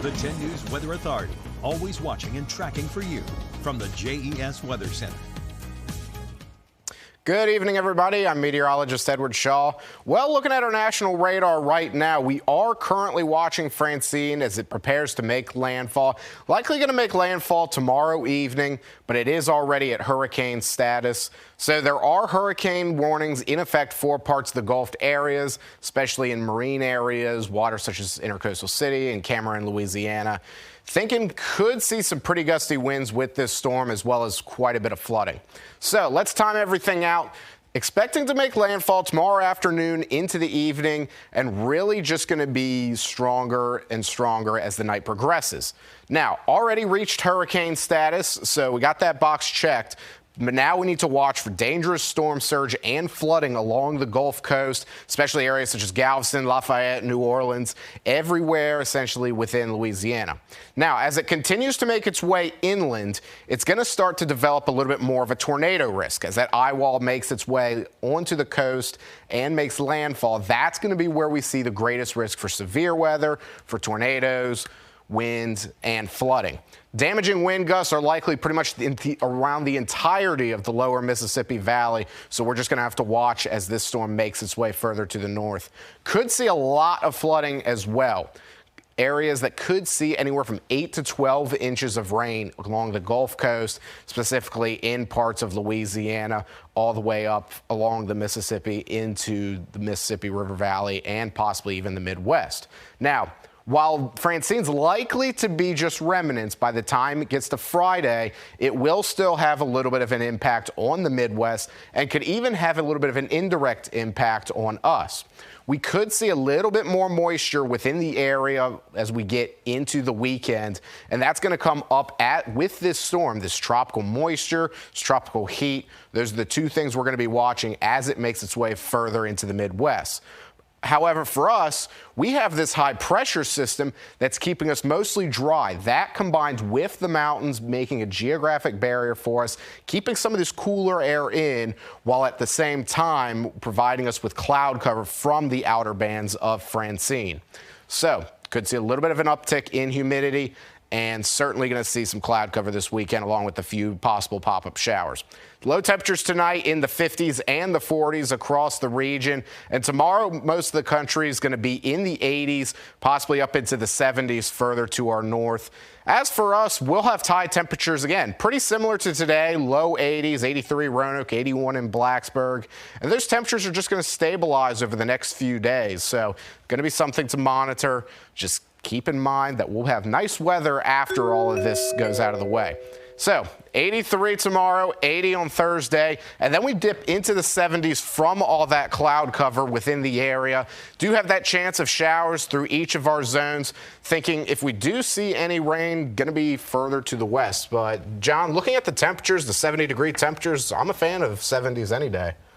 The 10 News Weather Authority, always watching and tracking for you from the JES Weather Center. Good evening, everybody. I'm meteorologist Edward Shaw. Well, looking at our national radar right now, we are currently watching Francine as it prepares to make landfall. Likely going to make landfall tomorrow evening, but it is already at hurricane status. So there are hurricane warnings in effect for parts of the Gulf areas, especially in marine areas, water such as Intercoastal City and Cameron, Louisiana. Thinking could see some pretty gusty winds with this storm, as well as quite a bit of flooding. So let's time everything out. Expecting to make landfall tomorrow afternoon into the evening, and really just going to be stronger and stronger as the night progresses. Now, already reached hurricane status, so we got that box checked. But now we need to watch for dangerous storm surge and flooding along the Gulf Coast, especially areas such as Galveston, Lafayette, New Orleans, everywhere essentially within Louisiana. Now, as it continues to make its way inland, it's going to start to develop a little bit more of a tornado risk as that eye wall makes its way onto the coast and makes landfall. That's going to be where we see the greatest risk for severe weather, for tornadoes, wind, and flooding. Damaging wind gusts are likely pretty much around the entirety of the lower Mississippi Valley, so we're just going to have to watch as this storm makes its way further to the north. Could see a lot of flooding as well. Areas that could see anywhere from 8 to 12 inches of rain along the Gulf Coast, specifically in parts of Louisiana, all the way up along the Mississippi into the Mississippi River Valley and possibly even the Midwest. Now, while Francine's likely to be just remnants by the time it gets to Friday, it will still have a little bit of an impact on the Midwest and could even have a little bit of an indirect impact on us. We could see a little bit more moisture within the area as we get into the weekend, and that's going to come up with this storm, this tropical moisture, this tropical heat. Those are the two things we're going to be watching as it makes its way further into the Midwest. However, for us, we have this high pressure system that's keeping us mostly dry. That combined with the mountains making a geographic barrier for us, keeping some of this cooler air in, while at the same time providing us with cloud cover from the outer bands of Francine. So, could see a little bit of an uptick in humidity, and certainly going to see some cloud cover this weekend along with a few possible pop-up showers. Low temperatures tonight in the 50s and the 40s across the region. And tomorrow, most of the country is going to be in the 80s, possibly up into the 70s further to our north. As for us, we'll have high temperatures again, pretty similar to today, low 80s, 83 Roanoke, 81 in Blacksburg. And those temperatures are just going to stabilize over the next few days. So going to be something to monitor. Just keep in mind that we'll have nice weather after all of this goes out of the way. So 83 tomorrow, 80 on Thursday, and then we dip into the 70s from all that cloud cover within the area. Do have that chance of showers through each of our zones. Thinking if we do see any rain, going to be further to the west. But, John, looking at the temperatures, the 70-degree temperatures, I'm a fan of 70s any day.